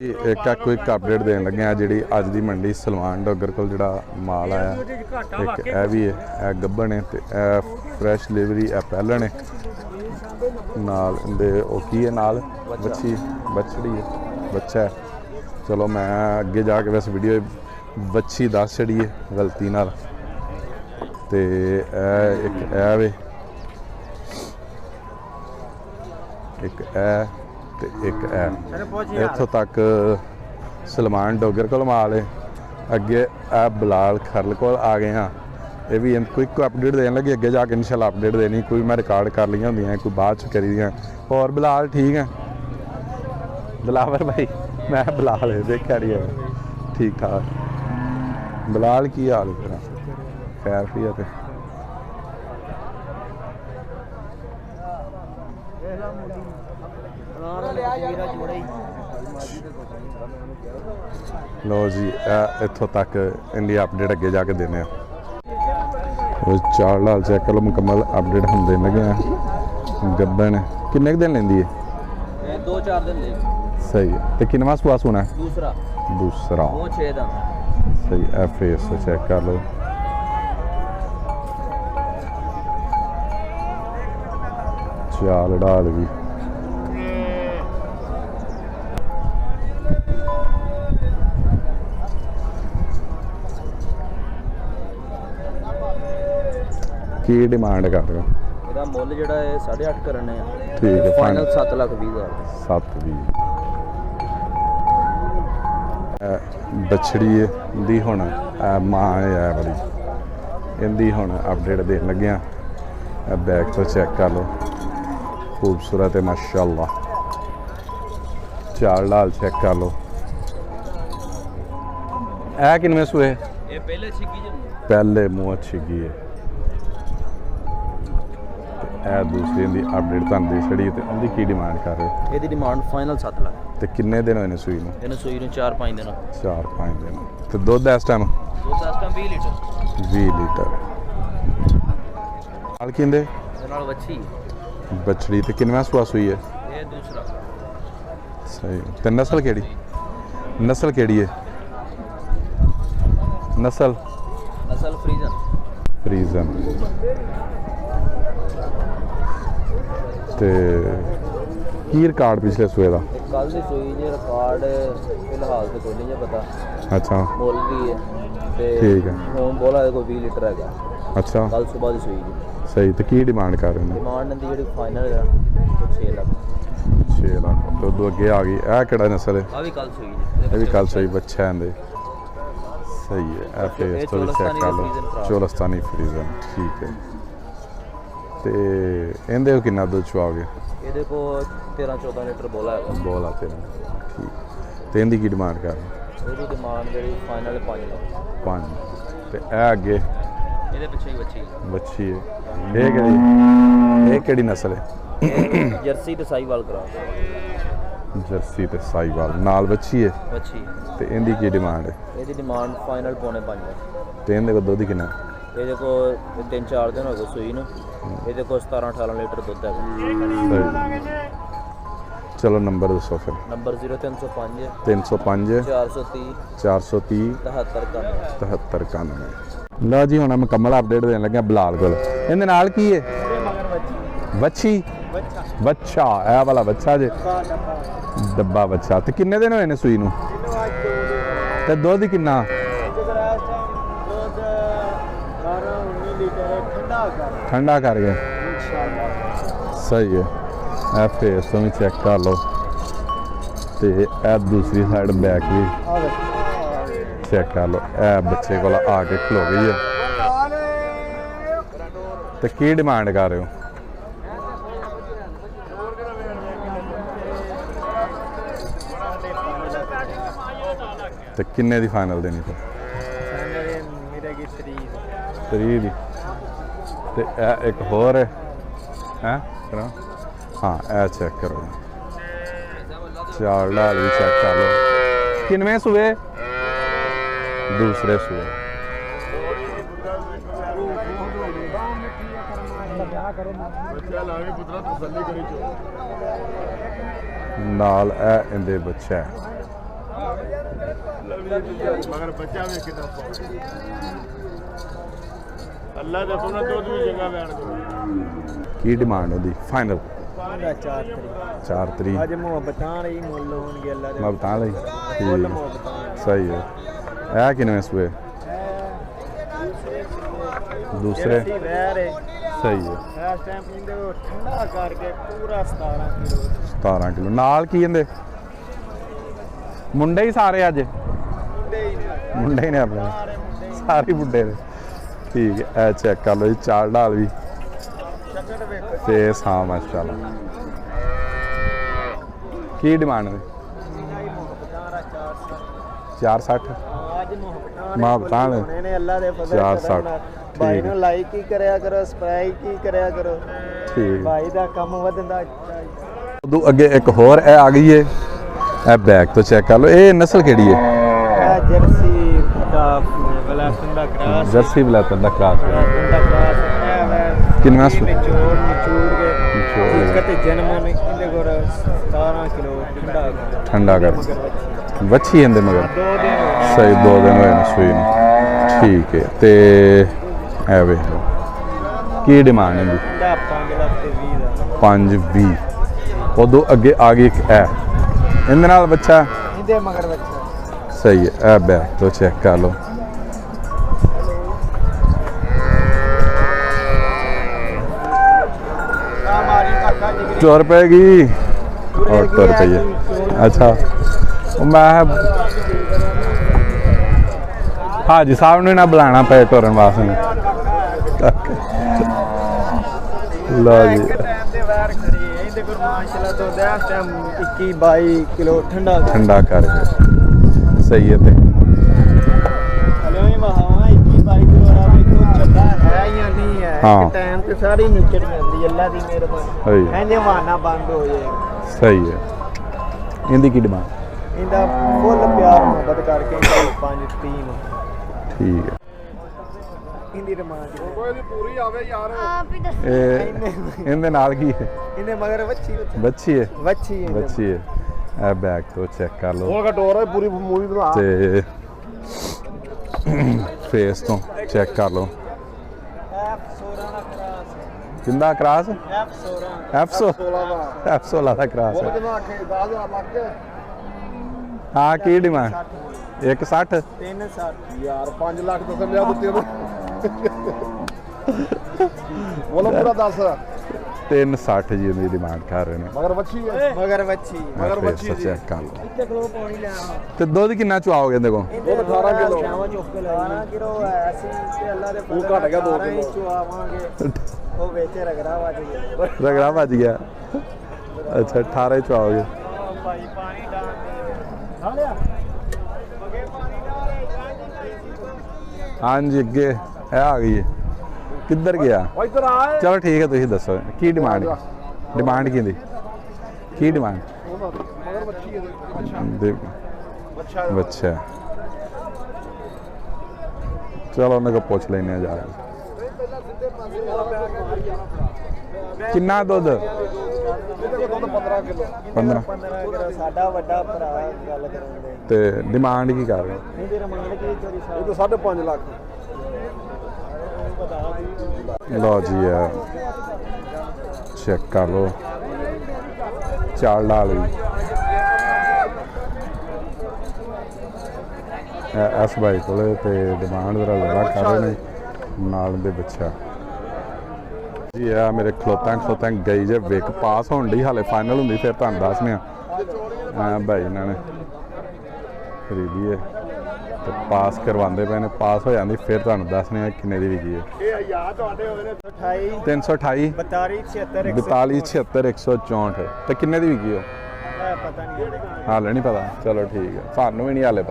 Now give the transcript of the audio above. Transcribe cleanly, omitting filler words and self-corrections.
एक quick update then लगे हैं जी अज की मंडी सलमान डॉगर को जोड़ा माल आया एक ए भी है ए गब्बन है तो ए फ्रैश डिलीवरी ए पहलन है नाल दे ओ की है नाल बच्ची बछड़ी है बच्चा है। चलो मैं अगे जाके वैसे वीडियो बच्ची दस छड़ी है गलती नाल ते एक ए वे एक ए एक इतों तक सलमान डॉगर को माल है अगे ए बिलाल खरल को आ गए हाँ ये भी क्विक अपडेट देने लगे अगे जाके इंशाल्लाह अपडेट देनी कोई मैं रिकॉर्ड कर ली होंगी कोई बाद च करी दी और बिलाल ठीक है दिलावर भाई मैं बिलाल है देखा रही है ठीक ठाक बिलाल की हाल है खैर भी है लो जी इतों तक इंडिया अपडेट अगे जाके देने चार लाल चेक कर लो मुकम्मल अपडेट हम देने लगे हैं गब्बन किन्ने दिन लेंदी है 2-4 दिन ले सही है तो किनवा सुआस होना है दूसरा वो 6 दिन सही है फेस चेक कर लो चाल डाल भी की डिमांड कर रहे हो ਇਹਦਾ ਮੁੱਲ ਜਿਹੜਾ ਹੈ 8.5 ਕਰਨੇ ਆ ठीक है ਫਾਈਨਲ 7,20,000 7 भी बछड़ी दी हुण मां है बड़ी इनकी हुण अपडेट देन लगे बैक तो चेक कर लो खूबसूरत है माशाअल्लाह चाल डाल चेक कर लो ए किनवें सूए ਇਹ ਪਹਿਲੇ ਛਿੱਗੀ ਜੰਮੂ पहले मुँह छिगी है ए दूसरी दी अपडेट तुहानू दे छड़ी ते उनकी की डिमांड कर रहे हो ਇਹਦੀ ਡਿਮਾਂਡ ਫਾਈਨਲ 7 ਲੱਖ ते किन्ने दिन होए ने सूई नूं ਇਹਨੂੰ ਸੂਈ ਨੂੰ 4-5 ਦਿਨ 4-5 दिन ते दुध इस टाइम ਦੁੱਧ ਇਸ ਟਾਈਮ 20 ਲੀਟਰ 20 लीटर नाल किंदे ਇਹਦੇ ਨਾਲ ਵੱਛੀ बछड़ी ते किनवा सुआ सूई है ਇਹ ਦੂਸਰਾ सही ते नस्ल केड़ी है नस्ल ਨਸਲ ਫਰੀਜ਼ਨ फ्रीजन ते की रिकॉर्ड पिछले सूए का ਕੱਲ ਦੀ ਸੂਈ ਜੇ ਰਿਕਾਰਡ ਫਿਲਹਾਲ ਤੇ ਕੋਈ ਨਹੀਂ ਜੇ ਪਤਾ अच्छा ਮੁੱਲ ਵੀ ਹੈ ਤੇ ठीक है ਹੁਣ ਬੋਲਾ ਇਹਦੇ ਕੋਲ 20 ਲੀਟਰ ਹੈਗਾ अच्छा ਕੱਲ ਸਵੇਰ ਦੀ ਸੂਈ ਜੀ सही तो की डिमांड कर रहे हैं ਡਿਮਾਂਡ ਦੀ ਜਿਹੜੀ ਫਾਈਨਲ ਹੈ ਉਹ 6 ਲੱਖ 6 लाख तो दो अगे आ गई ए केड़ा नस्ल है ਆ ਵੀ ਕੱਲ ਸੂਈ ਜੀ ये भी कल सही बच्चा है सही है ए फेस तो भी चेक कर लो चोलस्तानी फ्रीजन ठीक है ते इहदे किन्ना दुध चुआओगे ਇਹਦੇ ਕੋਲ 13-14 ਲੀਟਰ ਬੋਲਾ ਹੈਗਾ बोला तेरा ठीक ते इहदी की डिमांड कर ਇਹਦੀ ਡਿਮਾਂਡ ਜਿਹੜੀ ਫਾਈਨਲ 5 ਲੱਖ 5 ते ए अगे ਇਹਦੇ ਪਿੱਛੇ ਹੀ ਬੱਚੀ बच्ची है ये केड़ी नस्ल है ਜਰਸੀ ਤੇ ਸਾਈਵਾਲ ਕਰਾ जर्सी ते साहीवाल नाल बच्ची है ਬੱਚੀ ते इहदी की डिमांड है ਇਹਦੀ ਡਿਮਾਂਡ ਫਾਈਨਲ 4.5 ਲੱਖ ते इहदे को दुध किन्ना ਇਹਦੇ ਕੋਲ 3-4 ਦਿਨ ਹੋ ਗਏ ਸੂਈ ਨੂੰ ਇਹਦੇ ਕੋਲ 17-18 ਲੀਟਰ ਦੁੱਧ ਹੈਗਾ सही चलो नंबर दसो फिर ਨੰਬਰ 0305 305 430 430 73 73 लो जी हुण मुकम्मल अपडेट देने लगे बिलाल को इहदे नाल की है बच्छी बच्चा ए वाला बच्चा जे डब्बा बच्चा ते किन्ने दिन होए ने सूई नूं ते दुध किन्ना ठंडा कर गए सही है ए फेस तो भी चेक कर लो ते ए दूसरी साइड बैक भी चेक कर लो ए बच्चे को आके खलो गई है तो की डिमांड कर रहे हो तो किन्ने दी फाइनल देनी फिर 3 दी ते ए एक होर है हाँ ए चेक करो चार लाल भी चेक कर लो किनवें सूए दूसरे सूए नाल ए इंदे बच्चा है मगर बच्चा में कितना अल्लाह ਦਾ ਸੋਨਾ ਦੁੱਧ ਵੀ ਚੰਗਾ ਬੈਣ ਕੋ ਕੀ ਡਿਮਾਂਡ ਉਹਦੀ ਫਾਈਨਲ 4 ਤਰੀਕ ਅੱਜ ਮੁਹੱਬਤਾਂ ਲਈ ਮੁੱਲ ਹੋਣਗੇ ਅੱਲਾ ਦੇ ਮੈਂ ਬਤਾ ਲਈ ਮੁੱਲ ਠੀਕ ਮੁਹੱਬਤਾਂ ਸਹੀ ਹੈ ਇਹ ਕਿੰਨੇ ਸੂਏ ਦੂਸਰੇ ਸੀ ਵੈਰ ਹੈ ਸਹੀ ਹੈ ਇਸ ਟਾਈਮ ਪਿੰਦੇ ਉਹ ਠੰਡਾ ਕਰਕੇ ਪੂਰਾ 17 ਕਿਲੋ 17 ਕਿਲੋ ਨਾਲ ਕੀ ਕਹਿੰਦੇ ਮੁੰਡੇ ਹੀ ਸਾਰੇ ਅੱਜ ਮੁੰਡੇ ਹੀ ਨੇ ਆਪਣੇ ਸਾਰੇ ਮੁੰਡੇ ਨੇ ਠੀਕ ਹੈ ਇਹ ਚੈੱਕ ਕਰ ਲਓ ਜੀ ਚਾਲ ਢਾਲ ਵੀ ਤੇ ਸਾਂ ਮਾਸ਼ਾਅੱਲਾ ਕੀ ਡਿਮਾਂਡ ਹੈ 460 ਅੱਜ ਮੁਹੱਬਤਾਂ ਨੇ ਨੇ ਅੱਲਾ ਦੇ ਫਜ਼ਲ 460 ਭਾਈ ਠੀਕ ਨੂੰ ਹੈ ਲਾਈਕ ਹੀ ਕਰਿਆ ਕਰੋ ਸਬਸਕ੍ਰਾਈਬ ਹੀ ਕਰਿਆ ਕਰੋ ਠੀਕ ਭਾਈ ਦਾ ਕੰਮ ਵਧਦਾ ਉਦੋਂ ਅੱਗੇ ਇੱਕ ਹੋਰ ਇਹ ਆ ਗਈ ਏ ਇਹ ਬੈਕ ਤੋਂ ਚੈੱਕ ਕਰ ਲਓ ਇਹ ਨਸਲ ਕਿਹੜੀ ਹੈ ਇਹ ਜਰਸੀ ਦਾ ਬਲਾਸਨ ਦਾ ਕਰਾਸ ਜਰਸੀ ਬਲੈਤਨ ਦਾ ਕਰਾਸ ਦਾ ਕਰਾਸ ਹੈ ਵੇ ਕਿੰਨਾ ਸੂ ਨਿਚੋੜ ਕੇ ਨਿਚੋੜ ਕੇ। ਕਤੇ ਜਨਮ ਨੇ ਇਹਦੇ ਕੋਲ 17 ਕਿਲੋ ਠੰਡਾ ਕਰ ਵੱਛੀ ਇਹਦੇ ਮਗਰ ਦੋ ਦਿਨ ਸਹੀ 2 ਦਿਨ ਹੋਏ ਨੇ ਸੂਈ ਨੂੰ ਠੀਕ ਹੈ ਤੇ ਇਹ ਵੇਖ ਲਓ ਕੀ ਡਿਮਾਂਡ ਹੈ ਜੀ ਦਾ 5 ਲੱਖ ਤੇ 20 ਦਾ 520 ਉਦੋਂ ਅੱਗੇ ਆ ਗਈ ਇੱਕ ਇਹ ਇਹਦੇ ਨਾਲ ਬੱਚਾ ਇਹਦੇ ਮਗਰ ਬੱਚਾ ਸਹੀ ਹੈ ਇਹ ਬੈਕ ਤੋਂ ਚੈੱਕ ਕਰ ਲਓ ਹਮਾਰੀ ਕਾਕਾ ਜਿਗਰੀ ਤੁਰ ਪੈਗੀ और तुर पई है अच्छा मैं हाजी साहब ने ना बुलाना पे तुरन वास्ते लो जी ਟਾਈਮ ਦੇ ਵਾਰ ਖੜੀ ਹੈ ਇਹਦੇ ਕੋਲ ਮਾਸ਼ਾਅੱਲਾ ਤੋਂ ਦਾ ਟਾਈਮ 21 22 ਕਿਲੋ ਠੰਡਾ ठंडा करके सही है ते ਹਲੇ ਹੀ ਵਹਾਵਾ 21 22 ਕਿਲੋ ਵਾਲਾ ਵੇਖੋ ਚੱਲਦਾ ਹੈ ਜਾਂ ਨਹੀਂ ਹੈ ਹਾਂ। ਟਾਈਮ ਤੇ ਸਾਰੀ ਨਿਕਲ ਜਾਂਦੀ ਅੱਲਾ ਦੀ ਮਿਹਰਬਾਨੀ ਸਹੀ ਹੈ ਇਹਨੇ ਵਾਹਨਾ ਬੰਦ ਹੋ ਜਾਏਗਾ सही है इनकी की डिमांड ਇਹਦਾ ਫੁੱਲ ਪਿਆਰ ਮੁਹੱਬਤ ਕਰਕੇ 5 3 ठीक है ਇਹਦੀ ਰਮਾਨ ਕੋਈ ਨਹੀਂ ਪੂਰੀ ਆਵੇ ਯਾਰ ए इनदे नाल की है ਇਹਨੇ ਮਗਰ ਵੱਛੀ बच्ची है ਵੱਛੀ बच्ची है ए बैक तो चेक कर लो ਹੋਰ ਘਟੋਰ ਹੈ ਪੂਰੀ ਮੂਵੀ ਬਣਾ ਤੇ ਫੇਸ ਤੋਂ ਚੈੱਕ ਕਰ ਲਓ F16 ਦਾ ਕਰਾਸ ਕਿੰਦਾ ਕਰਾਸ F16 F16 ਦਾ ਕਰਾਸ ਉਹ ਹੈ ਕਿੰਨਾ ਆਖੇ 10000 ਲੱਗ ਕੇ ਹਾਂ ਕੀ ਡਿਮਾਂਡ 160 360 ਯਾਰ 5 ਲੱਖ ਤਾਂ ਸਮਝਾ ਦਿੱਤੀ ਉਹਨੇ ਬੋਲੋ ਪੂਰਾ ਦੱਸ 360 ਜੀ ਦੀ ਡਿਮਾਂਡ ਕਰ ਰਹੇ ਨੇ ਮਗਰ ਵੱਛੀ ਹੈ ਮਗਰ ਵੱਛੀ ਮਗਰ ਫੇਸ ਬੱਚੀ ਤੋਂ ਜੀ। ਚੈੱਕ ਕਰ ਲਓ ਇੱਥੇ ਕੋਲ ਪਾਣੀ ਲੈ ਆ ਤੇ ਦੁੱਧ ਕਿੰਨਾ ਚੁਆਓਗੇ ਦੇਖੋ ਇਹਦੇ 18 ਕਿਲੋ। ਛਾਵਾਂ ਚੁੱਕ ਕੇ ਲਾਈ 12 ਕਿਲੋ ਹੈ ਅਸੀਂ ਤੇ ਅੱਲਾ ਦੇ ਉਹ ਘਟ ਗਿਆ 2 ਕਿਲੋ। ਚੁਆਵਾਂਗੇ ਉਹ ਵਿੱਚ ਰਗੜਾ ਵੱਜ ਗਿਆ ਰਗੜਾ ਵੱਜ ਗਿਆ ਅੱਛਾ 18 ਚੁਆਓਗੇ ਭਾਈ ਪਾਣੀ ਡਾਲ ਦੇ ਖਾ ਲਿਆ ਮਗੇ ਪਾਣੀ ਡਾਲ ਹਾਂਜੀ ਅੱਗੇ ਇਹ ਆ ਗਈ ਹੈ ਕਿੱਧਰ ਗਿਆ ਉਹ ਇੱਧਰ ਆ ਚਲੋ ਠੀਕ ਹੈ ਤੁਸੀਂ ਦੱਸੋ ਕੀ ਡਿਮਾਂਡ ਡਿਮਾਂਡ ਕਿਹਦੀ ਕੀ ਡਿਮਾਂਡ ਮਗਰ ਵੱਛੀ ਹੈ ਬੱਚਾ ਬੱਚਾ ਚਲੋ ਉਹਨਾਂ ਕੋ ਪੁੱਛ ਲੈਨੇ ਆ ਜਾ ਕੇ ਕਿੰਨਾ ਦੁੱਧ ਇਹਦੇ ਕੋਲ ਦੁੱਧ 15 ਕਿਲੋ 15 15 ਕਿਲੋ ਸਾਡਾ ਵੱਡਾ ਭਰਾ ਗੱਲ ਕਰਾਉਂਦੇ ਤੇ ਡਿਮਾਂਡ ਕੀ ਕਰ ਰਹੇ ਇਹਦੀ ਰਮਾਨ ਕੀ ਚੋਰੀ ਇਹ ਸਾਹਿਬ ਤਾਂ 5.5 ਲੱਖ ਲਓ ਜੀ ਆ ਚੈੱਕ ਕਰ ਲਓ ਚਾਲ ਡਾਲ ਵੀ ਐਸ ਬਾਈ ਕੋਲੇ ਤੇ ਡਿਮਾਂਡ ਜ਼ਰਾ ਜ਼ਿਆਦਾ ਕਰ ਰਹੇ ਨੇ ਨਾਲ ਦੇ ਬੱਚਾ ਜੀ ਆ ਮੇਰੇ ਖਲੋਤਾਂ ਗਈ ਜੇ ਵਿਕ ਪਾਸ ਹੋਣ ਦੀ ਹਾਲੇ ਫਾਈਨਲ ਹੁੰਦੀ ਫਿਰ ਤੁਹਾਨੂੰ ਦੱਸਨੇ ਆ ਭਾਈ ਇਹਨਾਂ ਨੇ ਖਰੀਦੀ ਹੈ ਤੇ ਪਾਸ ਕਰਵਾਉਂਦੇ ਪਏ ਨੇ ਪਾਸ ਹੋ ਜਾਂਦੀ ਫਿਰ ਤੁਹਾਨੂੰ ਦੱਸਨੇ ਆ ਕਿੰਨੇ ਦੀ ਵਿਕੀ ਹੈ ਇਹ ਯਾਰ ਤੁਹਾਡੇ ਹੋਏ ਨੇ 28 328 42 76 42 76 164 ਤੇ ਕਿੰਨੇ ਦੀ ਵਿਕੀ ਹੋ ਪਤਾ ਨਹੀਂ ਹਾਲੇ ਨਹੀਂ ਪਤਾ ਚਲੋ ਠੀਕ ਹੈ ਸਾਨੂੰ ਵੀ ਨਹੀਂ ਹਾਲੇ ਪਤਾ